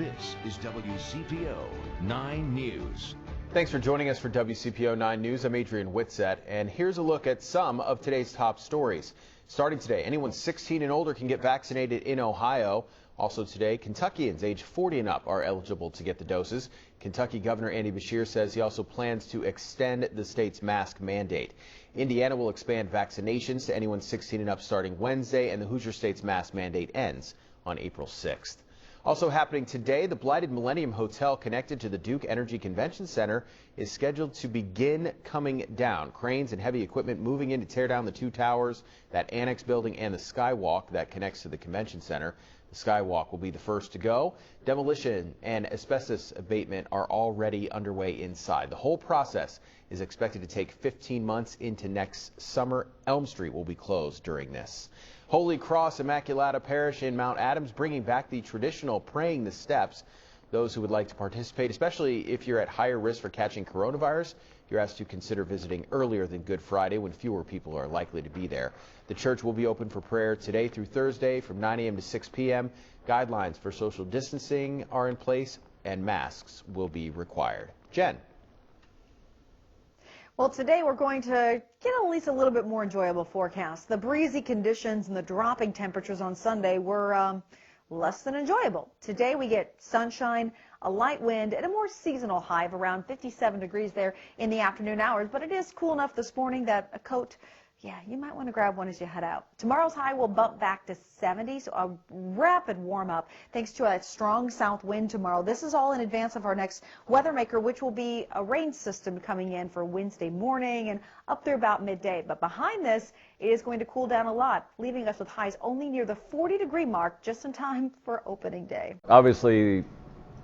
This is WCPO 9 News. Thanks for joining us for WCPO 9 News. I'm Adrian Whitsett, and here's a look at some of today's top stories. Starting today, anyone 16 and older can get vaccinated in Ohio. Also today, Kentuckians age 40 and up are eligible to get the doses. Kentucky Governor Andy Beshear says he also plans to extend the state's mask mandate. Indiana will expand vaccinations to anyone 16 and up starting Wednesday, and the Hoosier State's mask mandate ends on April 6th. Also happening today, the blighted Millennium Hotel connected to the Duke Energy Convention Center is scheduled to begin coming down. Cranes and heavy equipment moving in to tear down the two towers, that annex building, and the skywalk that connects to the convention center. The skywalk will be the first to go. Demolition and asbestos abatement are already underway inside. The whole process is expected to take 15 months into next summer. Elm Street will be closed during this. Holy Cross Immaculata Parish in Mount Adams bringing back the traditional praying the steps. Those who would like to participate, especially if you're at higher risk for catching coronavirus, you're asked to consider visiting earlier than Good Friday when fewer people are likely to be there. The church will be open for prayer today through Thursday from 9 a.m. to 6 p.m. Guidelines for social distancing are in place and masks will be required. Jen. Well, today we're going to get at least a little bit more enjoyable forecast. The breezy conditions and the dropping temperatures on Sunday were less than enjoyable. Today we get sunshine, a light wind, and a more seasonal high of around 57 degrees there in the afternoon hours. But it is cool enough this morning that a coat, yeah, you might want to grab one as you head out. Tomorrow's high will bump back to 70, so a rapid warm up thanks to a strong south wind tomorrow. This is all in advance of our next weather maker, which will be a rain system coming in for Wednesday morning and up through about midday. But behind this, it is going to cool down a lot, leaving us with highs only near the 40-degree mark just in time for opening day. Obviously,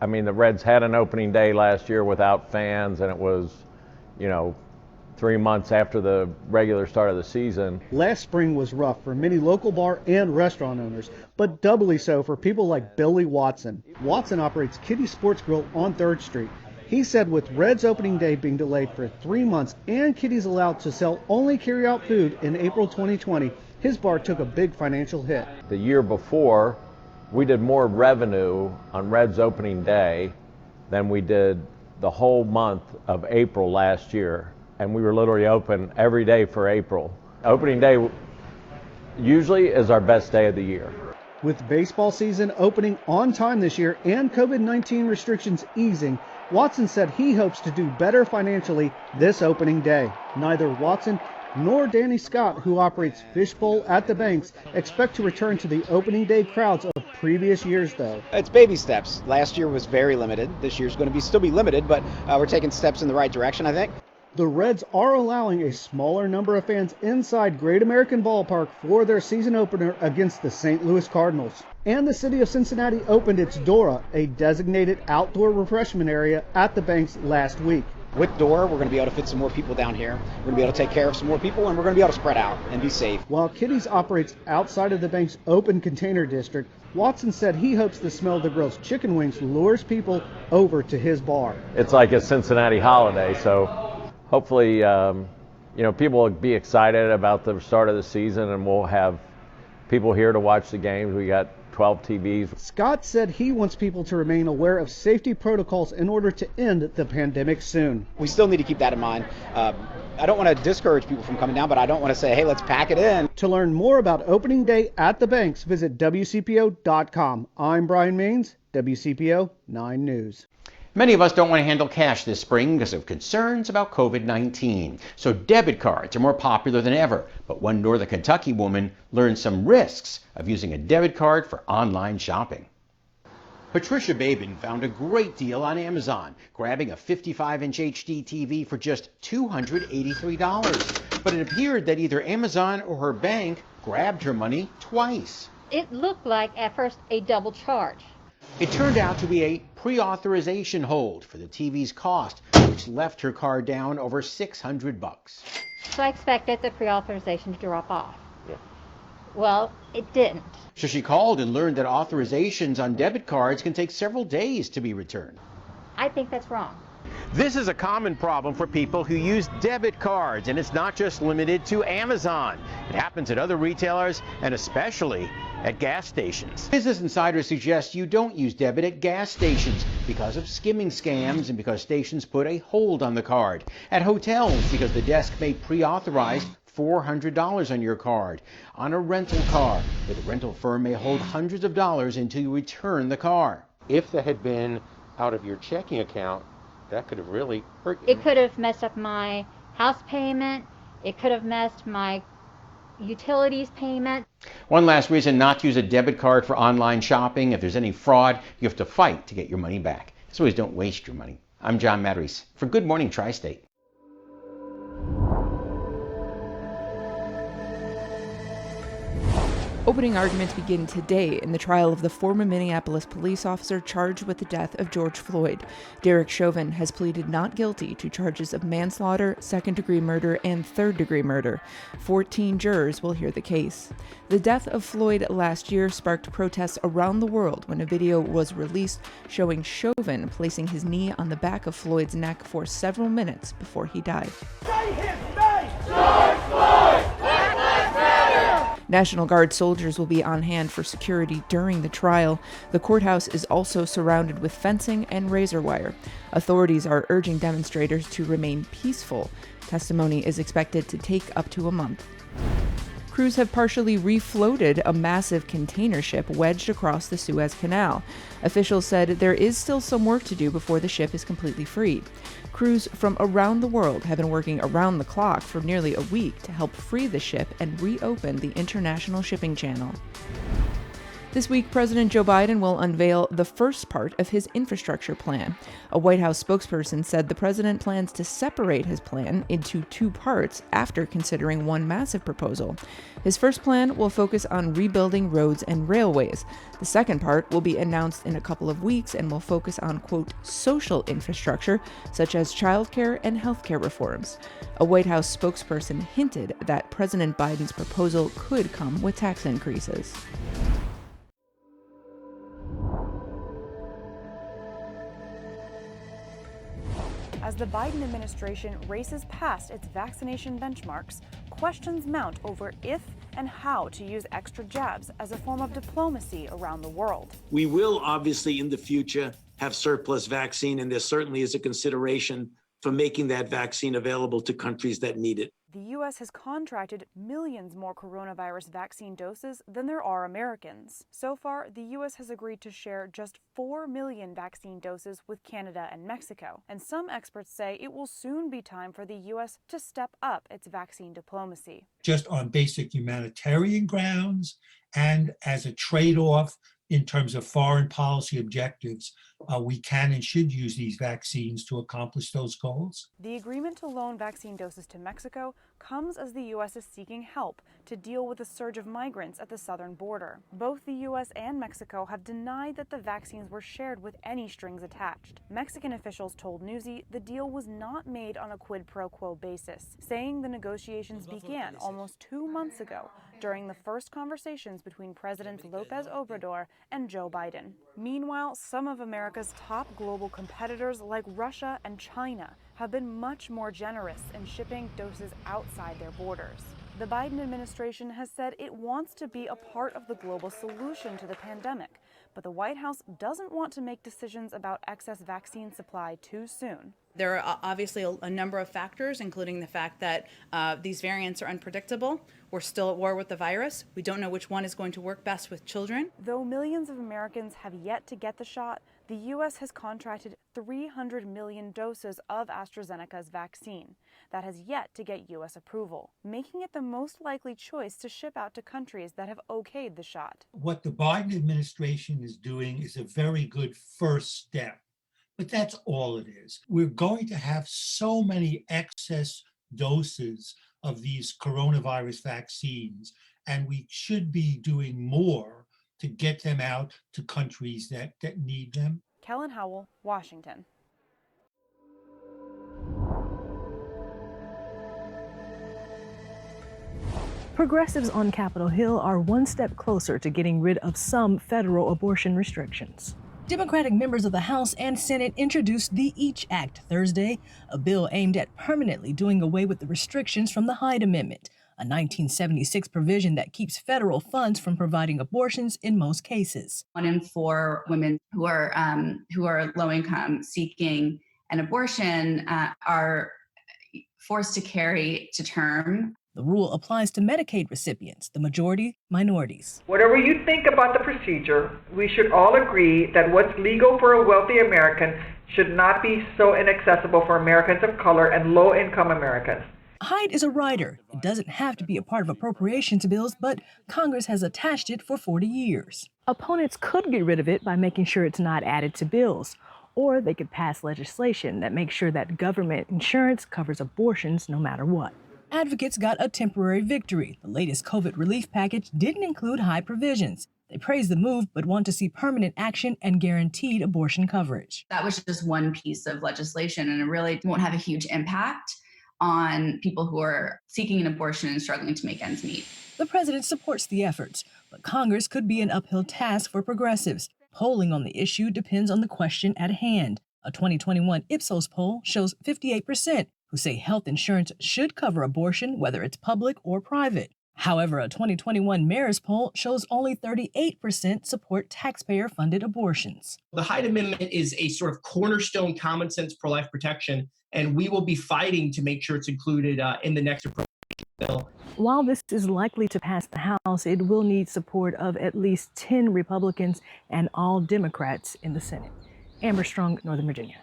I mean, the Reds had an opening day last year without fans, and it was, 3 months after the regular start of the season. Last spring was rough for many local bar and restaurant owners, but doubly so for people like Billy Watson. Watson operates Kitty Sports Grill on 3rd Street. He said with Reds opening day being delayed for 3 months and Kitty's allowed to sell only carry-out food in April 2020, his bar took a big financial hit. The year before, we did more revenue on Reds opening day than we did the whole month of April last year. And we were literally open every day for April. Opening day usually is our best day of the year. With baseball season opening on time this year and COVID-19 restrictions easing, Watson said he hopes to do better financially this opening day. Neither Watson nor Danny Scott, who operates Fishbowl at the Banks, expect to return to the opening day crowds of previous years, though. It's baby steps. Last year was very limited. This year's going to still be limited, but we're taking steps in the right direction, I think. The Reds are allowing a smaller number of fans inside Great American Ballpark for their season opener against the St. Louis Cardinals. And the city of Cincinnati opened its Dora, a designated outdoor refreshment area at the Banks last week. With Dora, we're going to be able to fit some more people down here. We're going to be able to take care of some more people, and we're going to be able to spread out and be safe. While Kitty's operates outside of the Banks open container district, Watson said he hopes the smell of the grill's chicken wings lures people over to his bar. It's like a Cincinnati holiday, so hopefully, people will be excited about the start of the season, and we'll have people here to watch the games. We got 12 TVs. Scott said he wants people to remain aware of safety protocols in order to end the pandemic soon. We still need to keep that in mind. I don't want to discourage people from coming down, but I don't want to say, hey, let's pack it in. To learn more about opening day at the Banks, visit WCPO.com. I'm Brian Maines, WCPO 9 News. Many of us don't want to handle cash this spring because of concerns about COVID-19. So debit cards are more popular than ever. But one Northern Kentucky woman learned some risks of using a debit card for online shopping. Patricia Babin found a great deal on Amazon, grabbing a 55-inch HD TV for just $283. But it appeared that either Amazon or her bank grabbed her money twice. It looked like at first a double charge. It turned out to be a pre-authorization hold for the TV's cost, which left her card down over $600. So I expected the pre-authorization to drop off. Yeah. Well, it didn't. So she called and learned that authorizations on debit cards can take several days to be returned. I think that's wrong. This is a common problem for people who use debit cards, and it's not just limited to Amazon. It happens at other retailers and especially at gas stations. Business Insider suggests you don't use debit at gas stations because of skimming scams and because stations put a hold on the card. At hotels because the desk may pre-authorize $400 on your card. On a rental car, where the rental firm may hold hundreds of dollars until you return the car. If that had been out of your checking account, that could have really hurt you. It could have messed up my house payment. It could have messed my utilities payment. One last reason not to use a debit card for online shopping. If there's any fraud, you have to fight to get your money back. So always don't waste your money. I'm John Matarese for Good Morning Tri-State. Opening arguments begin today in the trial of the former Minneapolis police officer charged with the death of George Floyd. Derek Chauvin has pleaded not guilty to charges of manslaughter, second-degree murder, and third-degree murder. 14 jurors will hear the case. The death of Floyd last year sparked protests around the world when a video was released showing Chauvin placing his knee on the back of Floyd's neck for several minutes before he died. Say his name! George Floyd! Black Lives Matter! National Guard soldiers will be on hand for security during the trial. The courthouse is also surrounded with fencing and razor wire. Authorities are urging demonstrators to remain peaceful. Testimony is expected to take up to a month. Crews have partially refloated a massive container ship wedged across the Suez Canal. Officials said there is still some work to do before the ship is completely freed. Crews from around the world have been working around the clock for nearly a week to help free the ship and reopen the international shipping channel. This week, President Joe Biden will unveil the first part of his infrastructure plan. A White House spokesperson said the president plans to separate his plan into two parts after considering one massive proposal. His first plan will focus on rebuilding roads and railways. The second part will be announced in a couple of weeks and will focus on, quote, social infrastructure, such as childcare and healthcare reforms. A White House spokesperson hinted that President Biden's proposal could come with tax increases. As the Biden administration races past its vaccination benchmarks, questions mount over if and how to use extra jabs as a form of diplomacy around the world. We will obviously in the future have surplus vaccine, and there certainly is a consideration for making that vaccine available to countries that need it. The U.S. has contracted millions more coronavirus vaccine doses than there are Americans. So far, the U.S. has agreed to share just 4 million vaccine doses with Canada and Mexico. And some experts say it will soon be time for the U.S. to step up its vaccine diplomacy. Just on basic humanitarian grounds and as a trade-off in terms of foreign policy objectives, we can and should use these vaccines to accomplish those goals. The agreement to loan vaccine doses to Mexico comes as the U.S. is seeking help to deal with a surge of migrants at the southern border. Both the U.S. and Mexico have denied that the vaccines were shared with any strings attached. Mexican officials told Newsy the deal was not made on a quid pro quo basis, saying the negotiations began almost 2 months ago during the first conversations between Presidents López Obrador and Joe Biden. Meanwhile, some of America's top global competitors like Russia and China have been much more generous in shipping doses outside their borders. The Biden administration has said it wants to be a part of the global solution to the pandemic, but the White House doesn't want to make decisions about excess vaccine supply too soon. There are obviously a number of factors, including the fact that these variants are unpredictable. We're still at war with the virus. We don't know which one is going to work best with children. Though millions of Americans have yet to get the shot, the U.S. has contracted 300 million doses of AstraZeneca's vaccine. That has yet to get U.S. approval, making it the most likely choice to ship out to countries that have okayed the shot. What the Biden administration is doing is a very good first step, but that's all it is. We're going to have so many excess doses of these coronavirus vaccines, and we should be doing more to get them out to countries that need them. Kellen Howell, Washington. Progressives on Capitol Hill are one step closer to getting rid of some federal abortion restrictions. Democratic members of the House and Senate introduced the EACH Act Thursday, a bill aimed at permanently doing away with the restrictions from the Hyde Amendment, a 1976 provision that keeps federal funds from providing abortions in most cases. 1 in 4 women who are low income seeking an abortion are forced to carry to term. The rule applies to Medicaid recipients, the majority minorities. Whatever you think about the procedure, we should all agree that what's legal for a wealthy American should not be so inaccessible for Americans of color and low-income Americans. Hyde is a rider. It doesn't have to be a part of appropriations bills, but Congress has attached it for 40 years. Opponents could get rid of it by making sure it's not added to bills, or they could pass legislation that makes sure that government insurance covers abortions no matter what. Advocates got a temporary victory. The latest COVID relief package didn't include Hyde provisions. They praise the move, but want to see permanent action and guaranteed abortion coverage. That was just one piece of legislation, and it really won't have a huge impact on people who are seeking an abortion and struggling to make ends meet. The president supports the efforts, but Congress could be an uphill task for progressives. Polling on the issue depends on the question at hand. A 2021 Ipsos poll shows 58% who say health insurance should cover abortion, whether it's public or private. However, a 2021 Mayor's poll shows only 38% support taxpayer-funded abortions. The Hyde Amendment is a sort of cornerstone common sense pro-life protection, and we will be fighting to make sure it's included in the next appropriation bill. While this is likely to pass the House, it will need support of at least 10 Republicans and all Democrats in the Senate. Amber Strong, Northern Virginia.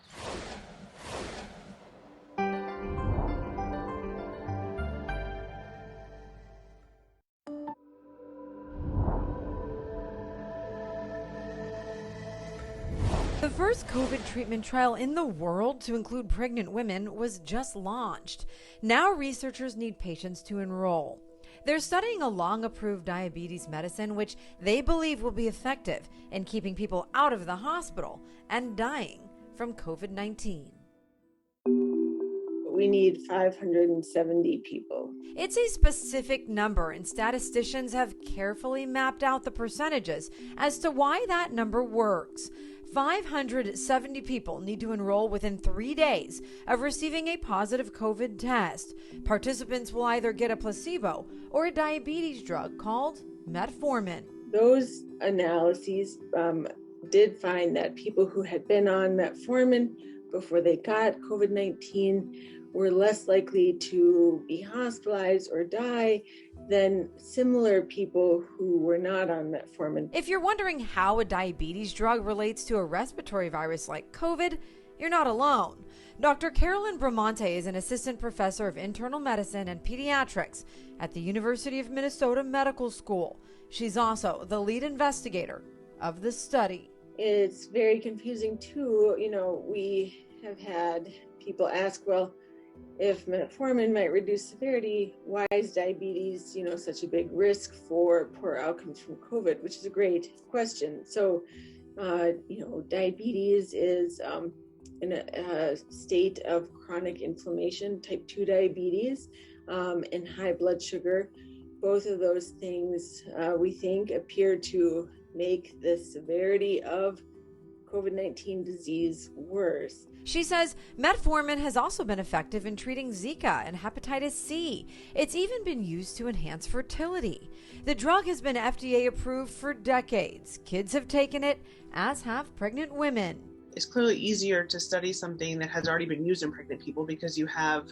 The first COVID treatment trial in the world to include pregnant women was just launched. Now researchers need patients to enroll. They're studying a long-approved diabetes medicine, which they believe will be effective in keeping people out of the hospital and dying from COVID-19. We need 570 people. It's a specific number, and statisticians have carefully mapped out the percentages as to why that number works. 570 people need to enroll within 3 days of receiving a positive COVID test. Participants will either get a placebo or a diabetes drug called Metformin. Those analyses did find that people who had been on Metformin before they got COVID-19 were less likely to be hospitalized or die than similar people who were not on Metformin. If you're wondering how a diabetes drug relates to a respiratory virus like COVID, you're not alone. Dr. Carolyn Bramante is an assistant professor of internal medicine and pediatrics at the University of Minnesota Medical School. She's also the lead investigator of the study. It's very confusing too. We have had people ask, well, if metformin might reduce severity, why is diabetes, such a big risk for poor outcomes from COVID, which is a great question. So, diabetes is in a state of chronic inflammation, type 2 diabetes, and high blood sugar. Both of those things, we think, appear to make the severity of COVID-19 disease worse. She says metformin has also been effective in treating Zika and hepatitis C. It's even been used to enhance fertility. The drug has been FDA approved for decades. Kids have taken it, as have pregnant women. It's clearly easier to study something that has already been used in pregnant people because you have,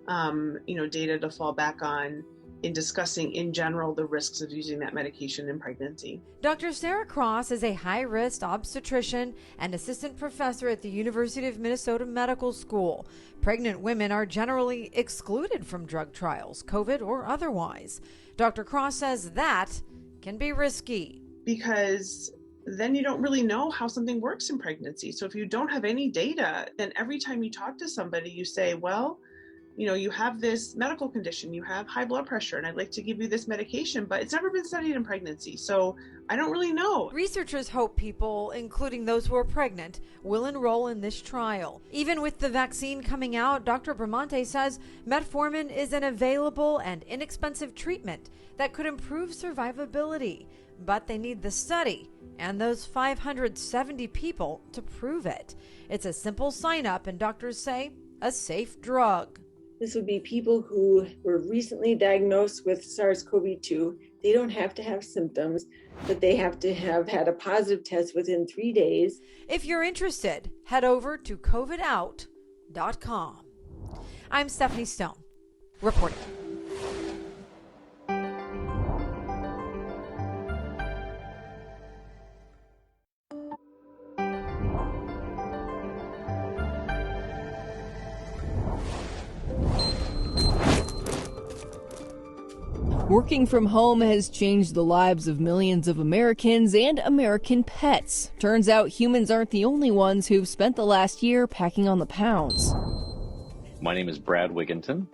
data to fall back on in discussing in general the risks of using that medication in pregnancy. Dr. Sarah Cross is a high-risk obstetrician and assistant professor at the University of Minnesota Medical School. Pregnant women are generally excluded from drug trials, COVID or otherwise. Dr. Cross says that can be risky. Because then you don't really know how something works in pregnancy. So if you don't have any data, then every time you talk to somebody, you say, well, you have this medical condition, you have high blood pressure, and I'd like to give you this medication, but it's never been studied in pregnancy, so I don't really know. Researchers hope people, including those who are pregnant, will enroll in this trial. Even with the vaccine coming out, Dr. Bramante says metformin is an available and inexpensive treatment that could improve survivability, but they need the study and those 570 people to prove it. It's a simple sign up, and doctors say a safe drug. This would be people who were recently diagnosed with SARS-CoV-2. They don't have to have symptoms, but they have to have had a positive test within 3 days. If you're interested, head over to covidout.com. I'm Stephanie Stone, reporting. Working from home has changed the lives of millions of Americans and American pets. Turns out humans aren't the only ones who've spent the last year packing on the pounds. My name is Brad Wigginton,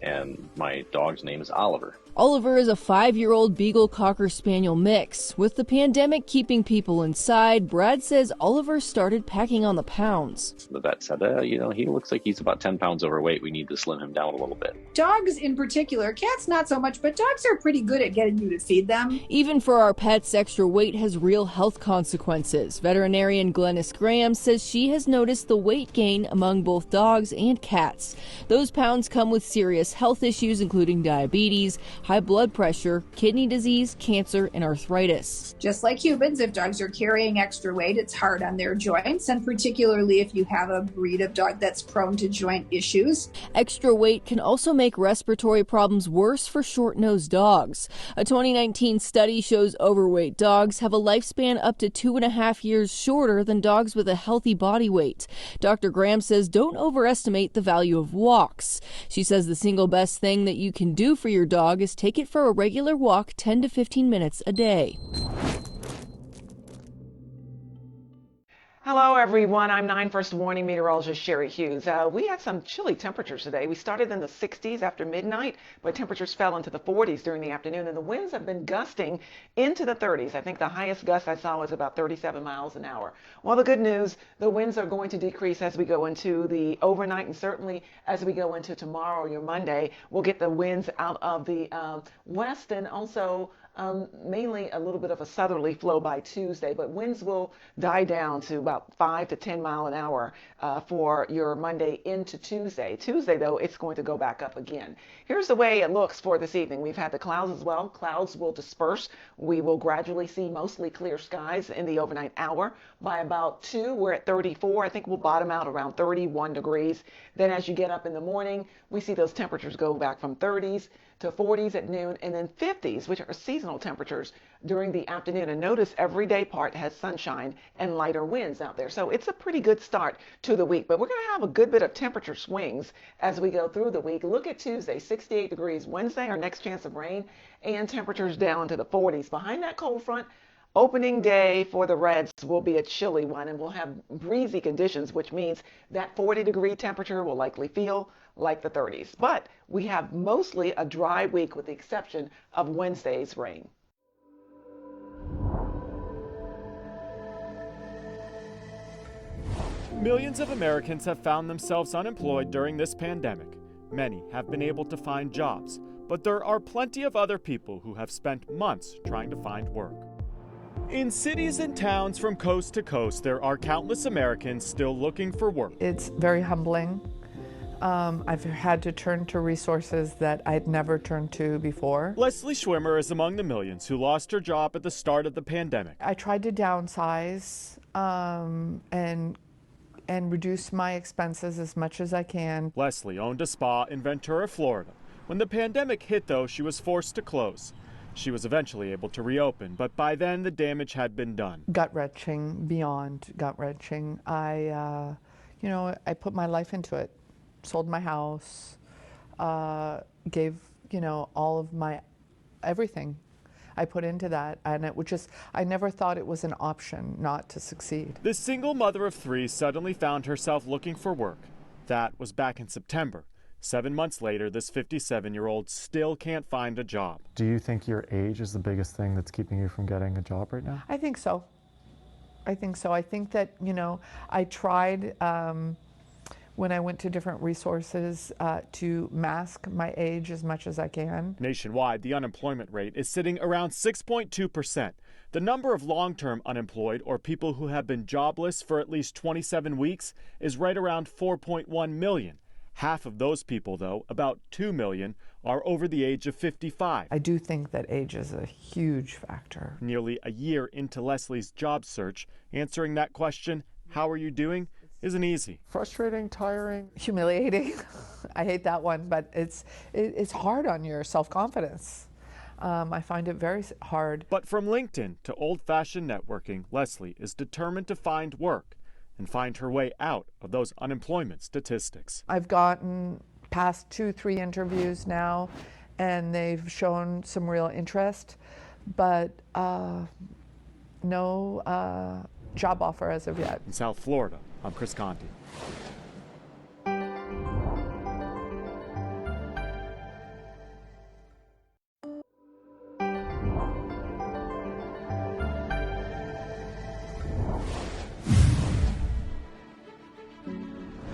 and my dog's name is Oliver. Oliver is a 5-year-old Beagle Cocker Spaniel mix. With the pandemic keeping people inside, Brad says Oliver started packing on the pounds. The vet said, he looks like he's about 10 pounds overweight. We need to slim him down a little bit. Dogs in particular, cats not so much, but dogs are pretty good at getting you to feed them. Even for our pets, extra weight has real health consequences. Veterinarian Glennis Graham says she has noticed the weight gain among both dogs and cats. Those pounds come with serious health issues, including diabetes, high blood pressure, kidney disease, cancer, and arthritis. Just like humans, if dogs are carrying extra weight, it's hard on their joints, and particularly if you have a breed of dog that's prone to joint issues. Extra weight can also make respiratory problems worse for short-nosed dogs. A 2019 study shows overweight dogs have a lifespan up to 2.5 years shorter than dogs with a healthy body weight. Dr. Graham says don't overestimate the value of walks. She says the single best thing that you can do for your dog is take it for a regular walk 10 to 15 minutes a day. Hello, everyone. I'm 9 First Warning meteorologist Sherry Hughes. We had some chilly temperatures today. We started in the 60s after midnight, but temperatures fell into the 40s during the afternoon, and the winds have been gusting into the 30s. I think the highest gust I saw was about 37 miles an hour. Well, the good news, the winds are going to decrease as we go into the overnight, and certainly as we go into tomorrow or your Monday, we'll get the winds out of the west and also mainly a little bit of a southerly flow by Tuesday, but winds will die down to about 5 to 10 mile an hour for your Monday into Tuesday. Tuesday, though, it's going to go back up again. Here's the way it looks for this evening. We've had the clouds as well. Clouds will disperse. We will gradually see mostly clear skies in the overnight hour. By about 2, we're at 34. I think we'll bottom out around 31 degrees. Then as you get up in the morning, we see those temperatures go back from 30s to 40s at noon, and then 50s, which are seasonal temperatures during the afternoon. And notice every day part has sunshine and lighter winds out there. So it's a pretty good start to the week, but we're going to have a good bit of temperature swings as we go through the week. Look at Tuesday, 68 degrees. Wednesday, our next chance of rain, and temperatures down to the 40s. Behind that cold front, opening day for the Reds will be a chilly one, and we'll have breezy conditions, which means that 40-degree temperature will likely feel like the 30s. But we have mostly a dry week with the exception of Wednesday's rain. Millions of Americans have found themselves unemployed during this pandemic. Many have been able to find jobs, but there are plenty of other people who have spent months trying to find work. In cities and towns from coast to coast, there are countless Americans still looking for work. It's very humbling. I've had to turn to resources that I'd never turned to before. Leslie Schwimmer is among the millions who lost her job at the start of the pandemic. I tried to downsize and reduce my expenses as much as I can. Leslie owned a spa in Ventura, Florida. When the pandemic hit, though, she was forced to close. She was eventually able to reopen, but by then the damage had been done. Gut-wrenching, beyond gut-wrenching. I put my life into it. Sold my house, gave, all of my everything I put into that, and it was just, I never thought it was an option not to succeed. This single mother of 3 suddenly found herself looking for work. That was back in September. 7 months later, this 57-year-old still can't find a job. Do you think your age is the biggest thing that's keeping you from getting a job right now? I think so. I think that, I tried, when I went to different resources to mask my age as much as I can. Nationwide, the unemployment rate is sitting around 6.2%. The number of long-term unemployed, or people who have been jobless for at least 27 weeks, is right around 4.1 million. Half of those people, though, about 2 million, are over the age of 55. I do think that age is a huge factor. Nearly a year into Leslie's job search, answering that question, how are you doing, isn't easy. Frustrating, tiring, humiliating. I hate that one, but it's hard on your self-confidence. I find it very hard. But from LinkedIn to old-fashioned networking, Leslie is determined to find work and find her way out of those unemployment statistics. I've gotten past 2-3 interviews now, and they've shown some real interest, but no job offer as of yet. In South Florida, I'm Chris Conti.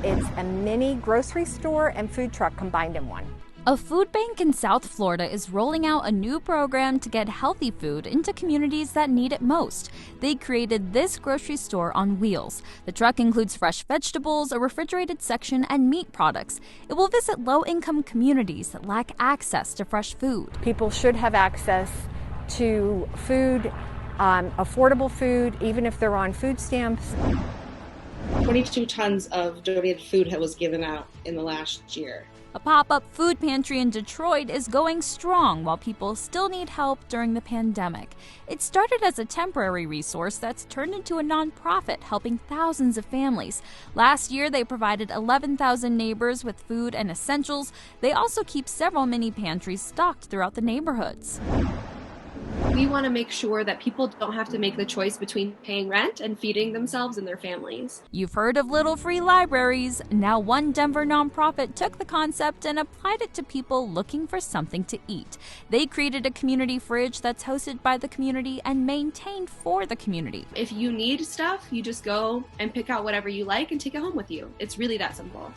It's a mini grocery store and food truck combined in one. A food bank in South Florida is rolling out a new program to get healthy food into communities that need it most. They created this grocery store on wheels. The truck includes fresh vegetables, a refrigerated section, and meat products. It will visit low-income communities that lack access to fresh food. People should have access to food, affordable food, even if they're on food stamps. 22 tons of donated food was given out in the last year. A pop-up food pantry in Detroit is going strong while people still need help during the pandemic. It started as a temporary resource that's turned into a nonprofit helping thousands of families. Last year, they provided 11,000 neighbors with food and essentials. They also keep several mini pantries stocked throughout the neighborhoods. We want to make sure that people don't have to make the choice between paying rent and feeding themselves and their families. You've heard of little free libraries. Now one Denver nonprofit took the concept and applied it to people looking for something to eat. They created a community fridge that's hosted by the community and maintained for the community. If you need stuff, you just go and pick out whatever you like and take it home with you. It's really that simple.